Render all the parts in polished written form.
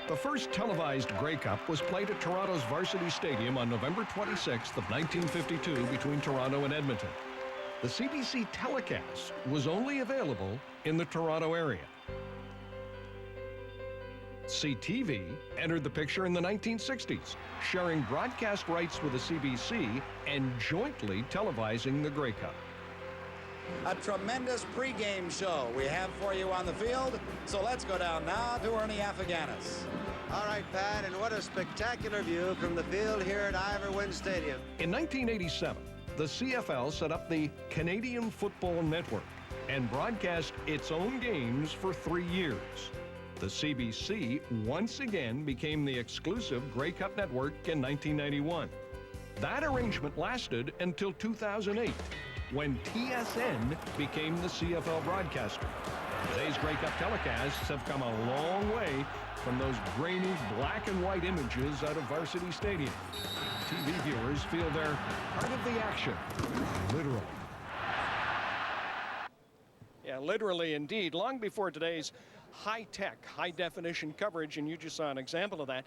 The first televised Grey Cup was played at Toronto's Varsity Stadium on November 26th of 1952 between Toronto and Edmonton. The CBC telecast was only available in the Toronto area. CTV entered the picture in the 1960s, sharing broadcast rights with the CBC and jointly televising the Grey Cup. A tremendous pregame show we have for you on the field. So let's go down now to Ernie Afghani's. All right, Pat, and what a spectacular view from the field here at Iverwin Stadium. In 1987, the CFL set up the Canadian Football Network and broadcast its own games for 3 years. The CBC once again became the exclusive Grey Cup network in 1991. That arrangement lasted until 2008, when TSN became the CFL broadcaster. Today's Grey Cup telecasts have come a long way from those grainy black and white images out of Varsity Stadium. TV viewers feel they're part of the action, literally. Yeah, literally indeed. Long before today's high-tech, high-definition coverage, and you just saw an example of that,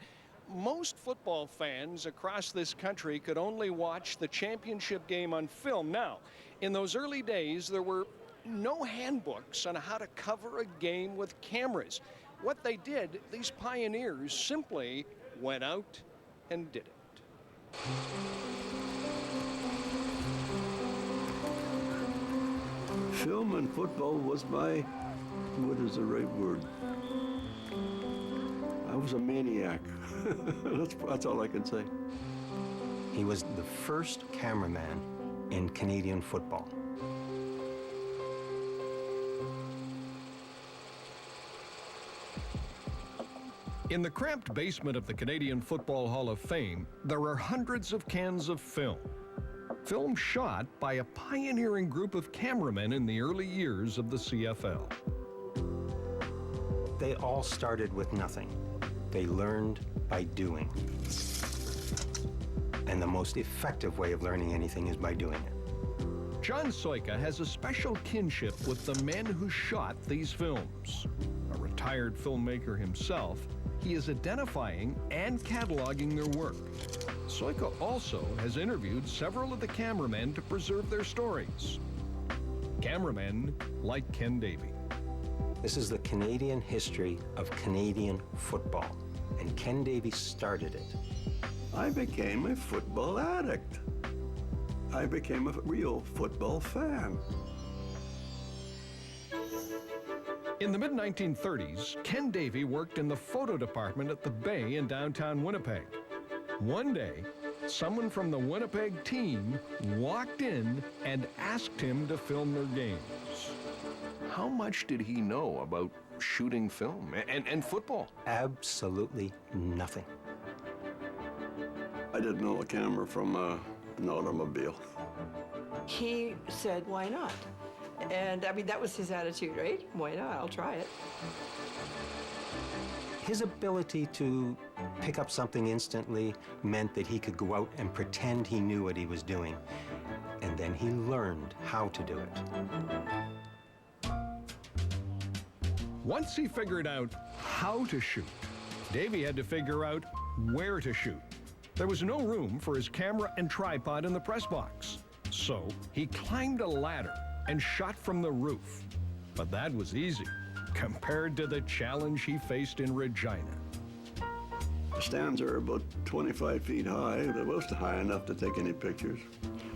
most football fans across this country could only watch the championship game on film. Now, in those early days, there were no handbooks on how to cover a game with cameras. What they did, these pioneers simply went out and did it. Film and football was my, what is the right word? I was a maniac. That's all I can say. He was the first cameraman in Canadian football. In the cramped basement of the Canadian Football Hall of Fame, there are hundreds of cans of film. Film shot by a pioneering group of cameramen in the early years of the CFL. They all started with nothing. They learned by doing. And the most effective way of learning anything is by doing it. John Soika has a special kinship with the men who shot these films. A retired filmmaker himself, he is identifying and cataloging their work. Soika also has interviewed several of the cameramen to preserve their stories. Cameramen like Ken Davey. This is the Canadian history of Canadian football, and Ken Davey started it. I became a football addict. I became a real football fan. In the mid-1930s, Ken Davey worked in the photo department at the Bay in downtown Winnipeg. One day, someone from the Winnipeg team walked in and asked him to film their games. How much did he know about shooting film and football? Absolutely nothing. I didn't know a camera from an automobile. He said, why not? And I mean, that was his attitude, right? Why not? I'll try it. His ability to pick up something instantly meant that he could go out and pretend he knew what he was doing. And then he learned how to do it. Once he figured out how to shoot, Davey had to figure out where to shoot. There was no room for his camera and tripod in the press box. So he climbed a ladder and shot from the roof. But that was easy compared to the challenge he faced in Regina. The stands are about 25 feet high. They wasn't high enough to take any pictures.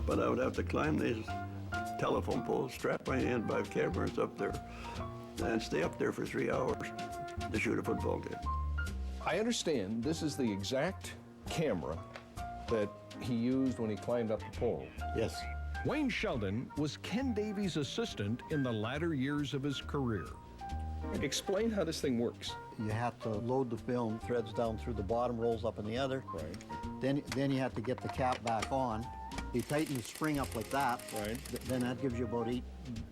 But I would have to climb these telephone poles, strap my hand 5 cameras up there, and stay up there for 3 hours to shoot a football game. I understand this is the exact camera that he used when he climbed up the pole. Yes. Wayne Sheldon was Ken Davey's assistant in the latter years of his career. Explain how this thing works. You have to load the film, threads down through the bottom, rolls up in the other. Right. Then you have to get the cap back on. You tighten the spring up like that. Right. Then that gives you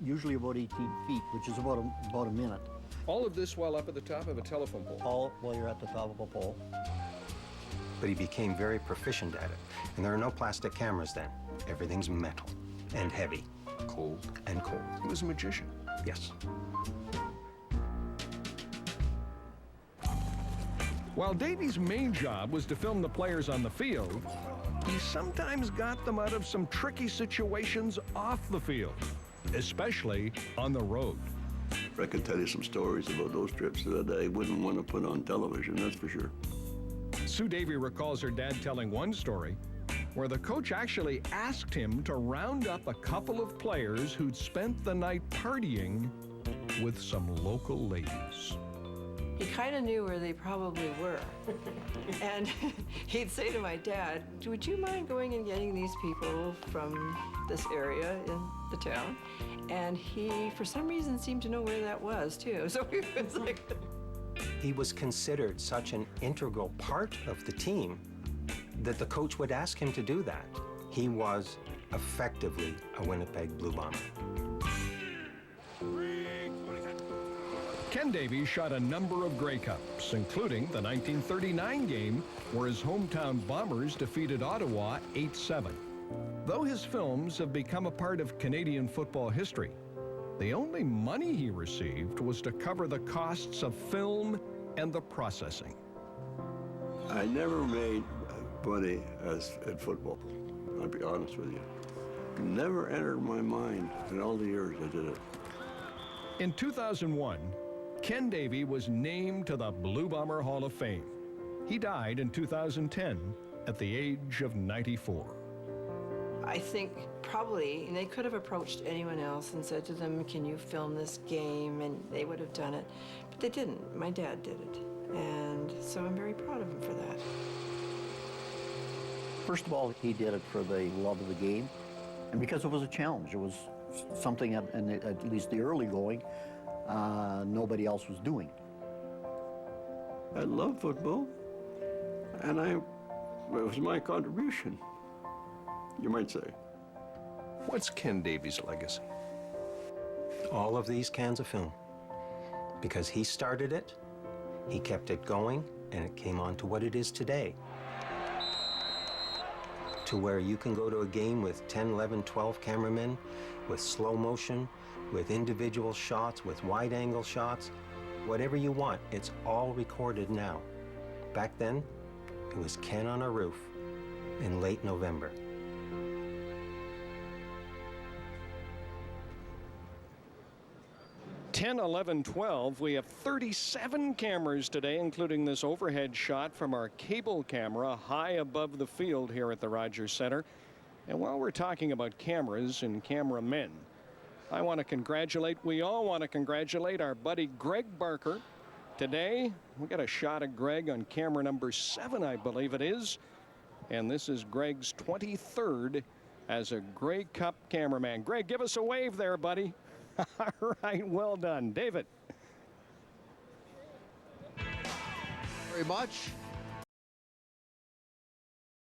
usually about 18 feet, which is about a minute. All of this while up at the top of a telephone pole. All while you're at the top of a pole. But he became very proficient at it. And there are no plastic cameras then. Everything's metal and heavy. Cold. And cold. He was a magician. Yes. While Davey's main job was to film the players on the field, he sometimes got them out of some tricky situations off the field, especially on the road. I could tell you some stories about those trips that I wouldn't want to put on television, that's for sure. Sue Davey recalls her dad telling one story where the coach actually asked him to round up a couple of players who'd spent the night partying with some local ladies. He kind of knew where they probably were. And he'd say to my dad, would you mind going and getting these people from this area in the town? And he, for some reason, seemed to know where that was, too. So he was like... He was considered such an integral part of the team that the coach would ask him to do that. He was effectively a Winnipeg Blue Bomber. Ken Davey shot a number of Grey Cups, including the 1939 game where his hometown Bombers defeated Ottawa 8-7. Though his films have become a part of Canadian football history, the only money he received was to cover the costs of film and the processing. I never made money at football, I'll be honest with you. Never entered my mind in all the years I did it. In 2001, Ken Davey was named to the Blue Bomber Hall of Fame. He died in 2010 at the age of 94. I think probably they could have approached anyone else and said to them, can you film this game? And they would have done it. But they didn't. My dad did it. And so I'm very proud of him for that. First of all, he did it for the love of the game, and because it was a challenge. It was something, at least the early going, nobody else was doing. I love football, and it was my contribution, you might say. What's Ken Davey's legacy? All of these cans of film. Because he started it, he kept it going, and it came on to what it is today. To where you can go to a game with 10, 11, 12 cameramen, with slow motion, with individual shots, with wide-angle shots, whatever you want, it's all recorded now. Back then, it was Ken on a roof in late November. 10, 11, 12, we have 37 cameras today, including this overhead shot from our cable camera high above the field here at the Rogers Center. And while we're talking about cameras and cameramen, we all want to congratulate our buddy Greg Barker. Today, we got a shot of Greg on camera number 7, I believe it is. And this is Greg's 23rd as a Grey Cup cameraman. Greg, give us a wave there, buddy. All right, well done. David. Very much.